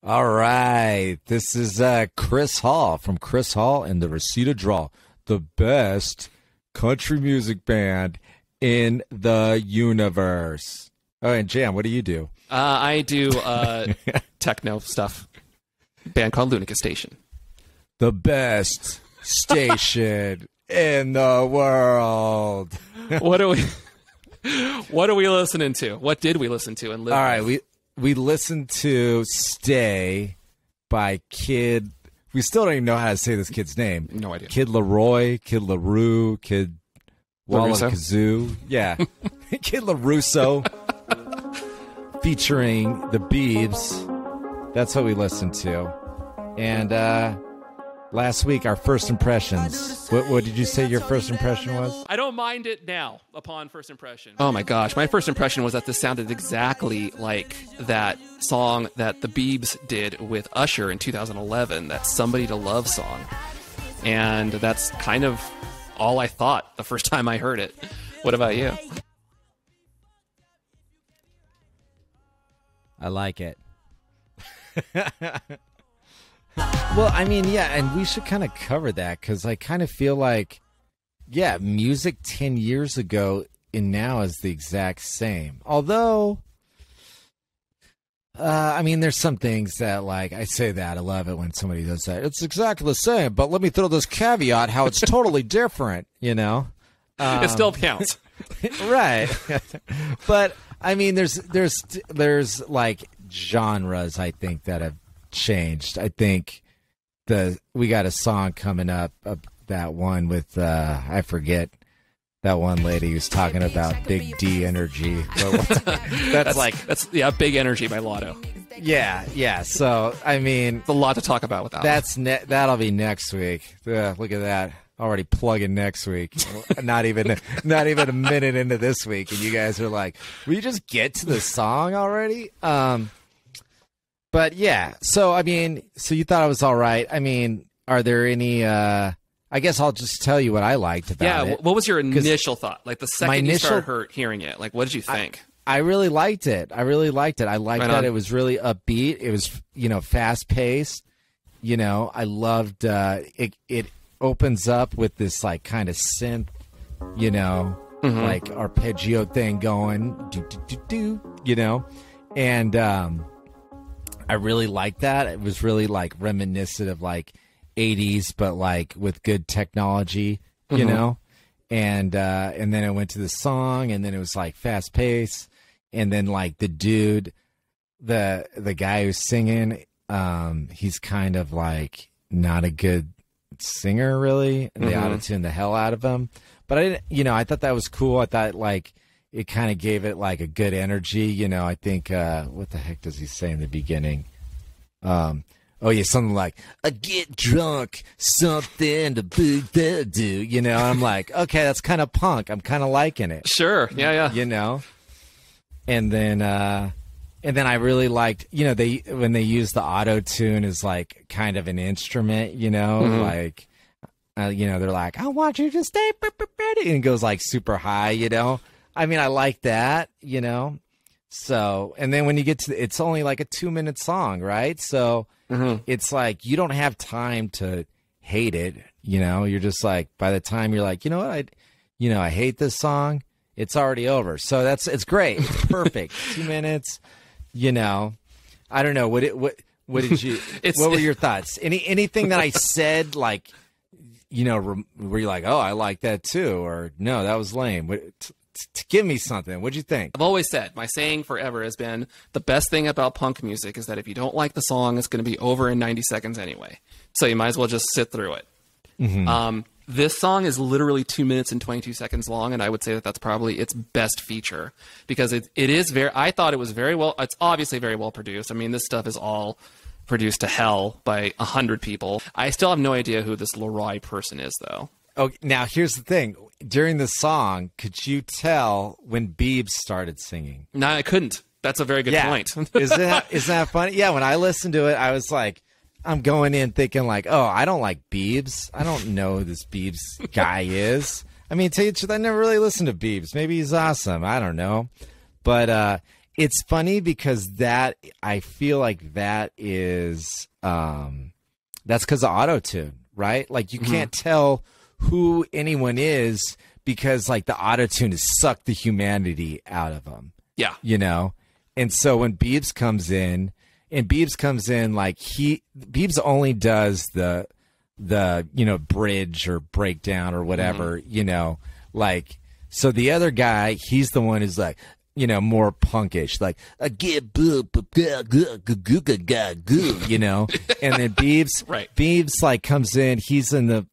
All right. This is Chris Hall from Chris Hall and the Reseda Draw, the best country music band in the universe. Oh, and Jam, what do you do? I do techno stuff. Band called Lunica Station. The best station in the world. What are we listening to? What did we listen to and live? All right, we listened to Stay by Kid. We still don't even know how to say this kid's name. No idea. Kid Laroi, Kid LaRue, Kid Wallakazoo. Yeah. Kid LaRusso. Featuring the Biebs. That's what we listened to. And last week, our first impressions. What did you say your first impression was? I don't mind it now, upon first impression. Oh my gosh. My first impression was that this sounded exactly like that song that the Biebs did with Usher in 2011, that Somebody to Love song. And that's kind of all I thought the first time I heard it. What about you? I like it. Well, I mean, yeah, and we should kind of cover that because I kind of feel like, yeah, music 10 years ago and now is the exact same. Although, I mean, there's some things that, like, I say that. I love it when somebody does that. It's exactly the same, but let me throw this caveat how it's totally different, you know? It still counts. Right. But I mean, there's like genres I think that have changed. I think we got a song coming up, that one with I forget that one lady who's talking about Big D energy. That's Big Energy by Lotto. Yeah. So I mean, it's a lot to talk about with that. That'll be next week. Look at that. Already plugging next week. Not even a minute into this week, and you guys are like, "Will you just get to the song already?" But yeah. So I mean, so you thought it was all right. I mean, are there any? I guess I'll just tell you what I liked about it. Yeah. What was your initial thought? Like the second you started hearing it, like what did you think? I really liked it. I liked that it was really upbeat. It was, fast paced. I loved it. It opens up with this like kind of synth, like arpeggio thing going, and I really liked that. It was really like reminiscent of like 80s, but like with good technology, and then it went to the song, and then it was like fast paced, and then like the dude, the guy who's singing, he's kind of like not a good singer really, and they auto-tuned the hell out of him. But I didn't, I thought that was cool. I thought like it kind of gave it like a good energy. I think what the heck does he say in the beginning? Oh yeah, something like I get drunk, something to do. I'm like, okay, that's kind of punk. I'm kind of liking it. Sure, yeah. And then I really liked, when they use the auto-tune as like kind of an instrument, like, they're like, I want you to stay, and it goes like super high, I mean, I like that, so, and then when you get to, it's only like a 2-minute song, right? So it's like, you don't have time to hate it, you're just like, by the time you're like, I hate this song, it's already over. So it's great. It's perfect. 2 minutes. I don't know. What did you? What were your thoughts? Anything that I said, like, were you like, oh, I like that too, or no, that was lame? Give me something. What'd you think? I've always said, my saying forever has been, the best thing about punk music is that if you don't like the song, it's going to be over in 90 seconds anyway. So you might as well just sit through it. This song is literally 2 minutes and 22 seconds long, and I would say that that's probably its best feature because it is I thought it was very well, it's obviously very well produced. I mean, this stuff is all produced to hell by 100 people. I still have no idea who this Laroi person is, though. Oh, now here's the thing. During the song, could you tell when Biebs started singing? No, I couldn't. That's a very good point. Isn't that funny? Yeah, when I listened to it, I was like, I'm going in thinking like, oh, I don't like Biebs. I don't know who this Biebs guy is. I mean, to tell you the truth, I never really listened to Biebs. Maybe he's awesome. I don't know. But It's funny because that I feel like that is that's because of auto-tune, right? Like you can't tell who anyone is because like the auto-tune has sucked the humanity out of them. Yeah. You know? And so when Biebs comes in like Biebs only does the bridge or breakdown or whatever, like, so the other guy, he's the one who's like, more punkish, like get boo, and then Biebs, right. Biebs like comes in, he's in the,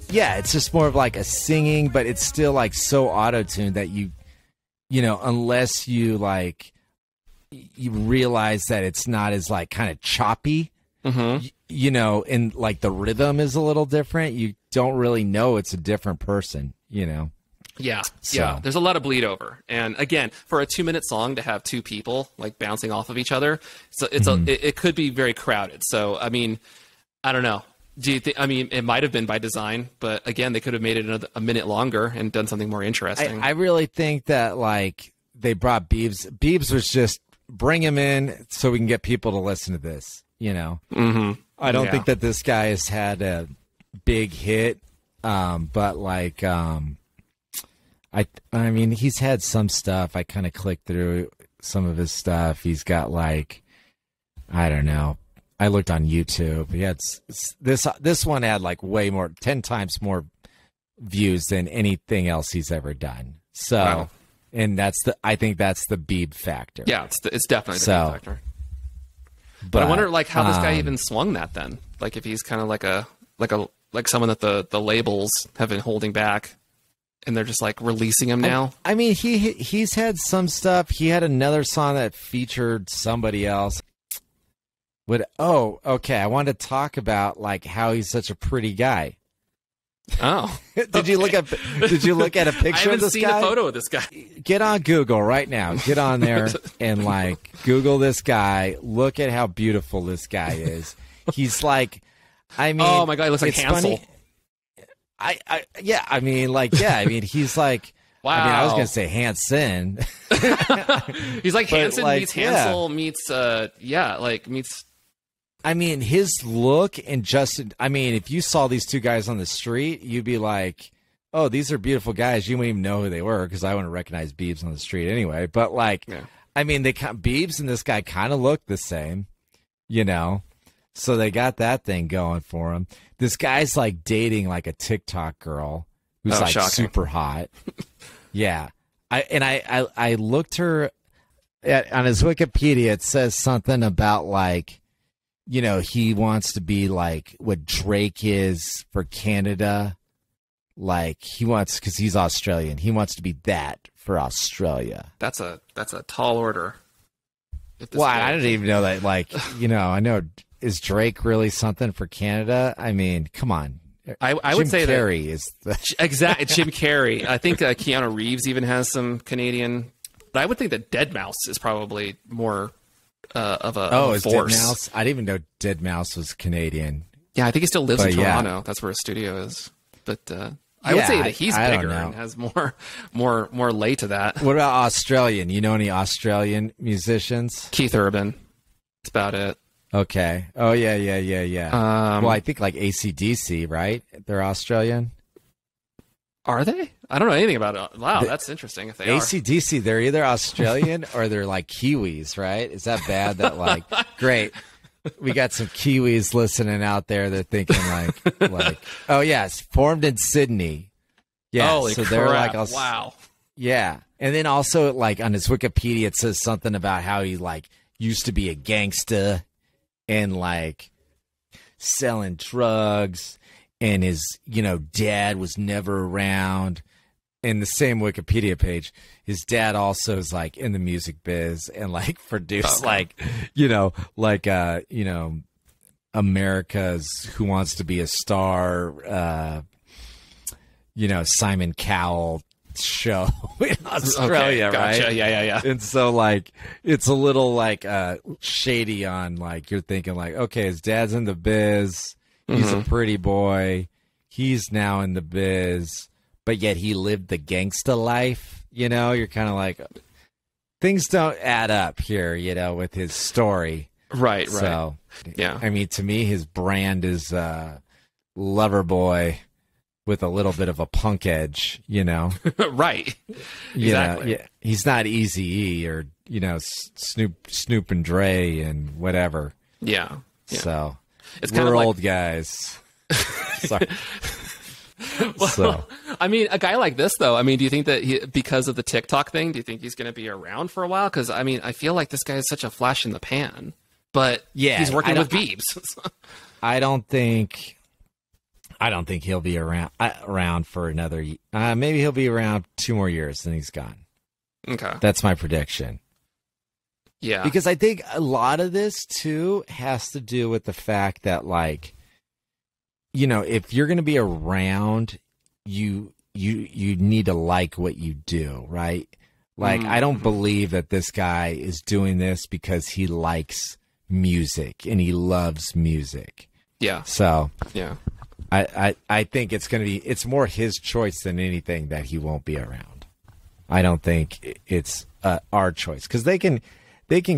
yeah, it's just more of like a singing, but it's still like so auto-tuned that unless you like, you realize that it's not as like kind of choppy, and like the rhythm is a little different. You don't really know it's a different person, Yeah. So. Yeah. There's a lot of bleed over. And again, for a 2-minute song to have two people like bouncing off of each other, so it could be very crowded. So, I mean, I don't know. Do you think, I mean, it might have been by design, but again, they could have made it a minute longer and done something more interesting. I really think that like they brought Biebs. Biebs was just bring him in so we can get people to listen to this, I don't think that this guy has had a big hit, but like, I mean, he's had some stuff. I kind of clicked through some of his stuff. He's got like, I don't know. I looked on YouTube. He had this one had like 10 times more views than anything else he's ever done. So, wow. And I think that's the Bieb factor. Yeah, it's definitely the Bieb factor. But I wonder like how this guy even swung that then. Like if he's kind of like someone that the labels have been holding back, and they're just like releasing him now. I mean, he's had some stuff. He had another song that featured somebody else. Okay. I wanted to talk about like how he's such a pretty guy. Oh, Did you look at a picture of this guy? I haven't seen a photo of this guy. Get on Google right now. Get on there and like Google this guy. Look at how beautiful this guy is. He's like, I mean, oh my God, he looks like Hansel. Funny. He's like, wow. I mean, I was going to say Hansen. He's like Hansen meets Hansel meets, meets. I mean, his look and Justin, I mean, if you saw these two guys on the street, you'd be like, oh, these are beautiful guys. You wouldn't even know who they were because I wouldn't recognize Biebs on the street anyway. But like, I mean, Biebs and this guy kind of look the same, So they got that thing going for him. This guy's like dating like a TikTok girl who's like shocking. Super hot. Yeah. I looked her on his Wikipedia. It says something about like, he wants to be like what Drake is for Canada. Like because he's Australian. He wants to be that for Australia. That's a tall order. Well, I didn't even know that. Like, I know. Is Drake really something for Canada? I mean, come on. I would say Carrey is exactly Jim Carrey. I think Keanu Reeves even has some Canadian. But I would think that Deadmau5 is probably more of a force. Deadmau5? I didn't even know Deadmau5 was Canadian. Yeah, I think he still lives in Toronto. Yeah. That's where his studio is. But I would say that he's bigger and has more lay to that. What about Australian? You know any Australian musicians? Keith Urban. That's about it. Okay. Oh, yeah. Well, I think like AC/DC, right? They're Australian. Are they? I don't know anything about it. Wow, that's interesting if they are. AC/DC, they're either Australian or they're like Kiwis, right? Is that bad that like, great, we got some Kiwis listening out there. They're thinking like, oh, yes, formed in Sydney. Yeah, holy so crap. They're like, wow. Yeah. And then also like on his Wikipedia, it says something about how he like used to be a gangster and like selling drugs, and his dad was never around. In the same Wikipedia page, his dad also is like in the music biz and like produced America's Who Wants to Be a Star, Simon Cowell show in Australia, okay, gotcha. right? Yeah. And so like it's a little like shady on like you're thinking like, okay, his dad's in the biz, he's a pretty boy, he's now in the biz, but yet he lived the gangsta life. You know, you're kind of like, things don't add up here, you know, with his story. Right. So, yeah. I mean, to me, his brand is lover boy with a little bit of a punk edge, you know. Right. You Exactly. know, yeah, he's not Eazy-E or, you know, Snoop and Dre and whatever. Yeah. So It's we're kind of old guys. Sorry. Well, So. I mean, a guy like this, though, I mean, do you think that because of the TikTok thing, do you think he's going to be around for a while? Because, I mean, I feel like this guy is such a flash in the pan, but Yeah, he's working with Biebs. I don't think he'll be around for another. Maybe he'll be around 2 more years, then he's gone. Okay. That's my prediction. Yeah. Because I think a lot of this too has to do with the fact that, like, you know, if you're going to be around, you need to like what you do, right? Like, I don't believe that this guy is doing this because he likes music and he loves music. Yeah. So Yeah. I think it's more his choice than anything that he won't be around. I don't think it's our choice, because they can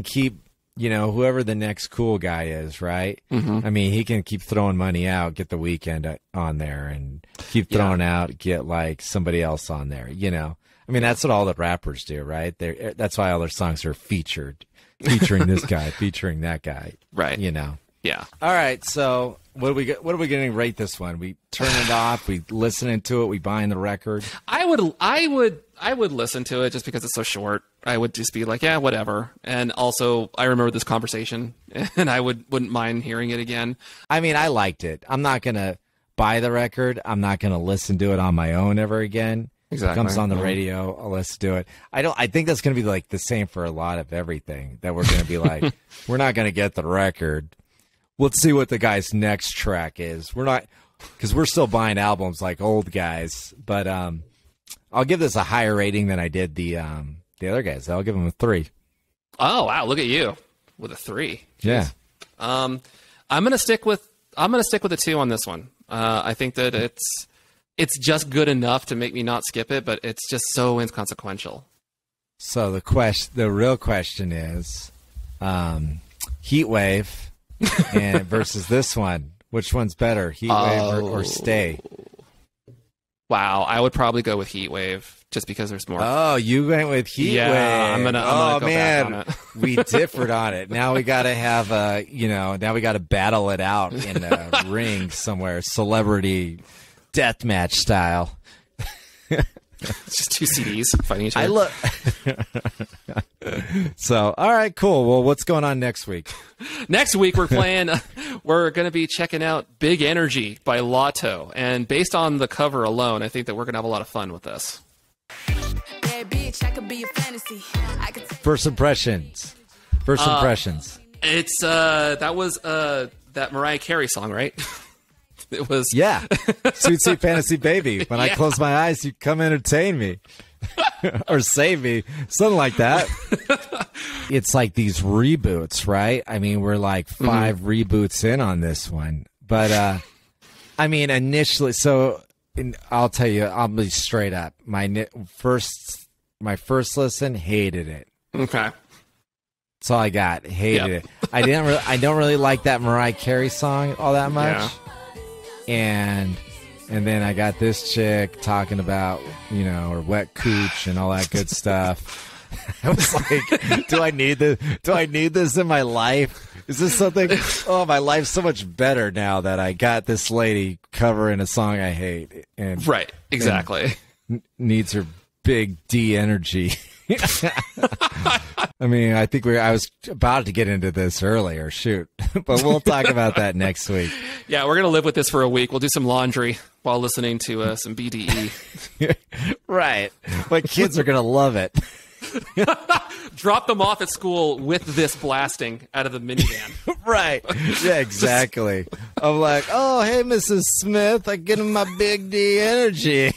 keep, you know, whoever the next cool guy is, right? Mm-hmm. I mean, he can keep throwing money out, get the Weeknd on there, and keep throwing out, get like somebody else on there, you know. I mean, that's what all the rappers do, right? That's why all their songs are featuring this guy, featuring that guy, Right. You know. Yeah. All right, so what are we going to rate this one? We turn it off, we listen to it, we buying the record. I would listen to it just because it's so short. I would just be like, yeah, whatever. And also, I remember this conversation, and I wouldn't mind hearing it again. I mean, I liked it. I'm not going to buy the record. I'm not going to listen to it on my own ever again. Exactly. It comes on the radio, I'll listen to it. I think that's going to be like the same for a lot of everything, that we're going to be like, we're not going to get the record. Let's see what the guy's next track is. We're not, because we're still buying albums like old guys. But I'll give this a higher rating than I did the other guys. I'll give them a 3. Oh wow, look at you with a 3. Jeez. Yeah. I'm gonna stick with a 2 on this one. I think that it's just good enough to make me not skip it, but it's just so inconsequential. So the real question is, Heat Wave and versus this one, which one's better, Heat Wave or Stay? Wow, I would probably go with Heat Wave just because there's more. Oh, you went with Heat Wave. I'm gonna go back on it. We differed on it. Now we got to have now we got to battle it out in a ring somewhere, celebrity deathmatch style. It's just 2 CDs fighting each other. I look. So, all right, cool. Well, what's going on next week? Next week we're playing. We're going to be checking out "Big Energy" by Lotto, and based on the cover alone, I think that we're going to have a lot of fun with this. First impressions. It's that was that Mariah Carey song, right? It was, yeah. Sweet Sweet Fantasy Baby. When I close my eyes, you come entertain me. Or save me. Something like that. It's like these reboots, right? I mean, we're like 5 reboots in on this one. But, I mean, initially, I'll tell you, I'll be straight up. My first listen, hated it. Okay. That's all I got. Hated it. I don't really like that Mariah Carey song all that much. Yeah. And then I got this chick talking about, you know, her wet cooch and all that good stuff. I was like, do I need this? Do I need this in my life? Is this something? Oh, my life's so much better now that I got this lady covering a song I hate. And right, exactly. And needs her big D energy. I mean, I think I was about to get into this earlier, shoot. But we'll talk about that next week. Yeah, we're going to live with this for a week. We'll do some laundry while listening to some BDE. Right. My kids are going to love it. Drop them off at school with this blasting out of the minivan. Right. Yeah, exactly. I'm like, oh, hey, Mrs. Smith, I get him my big D energy.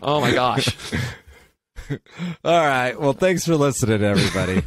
Oh, my gosh. All right. Well, thanks for listening, everybody.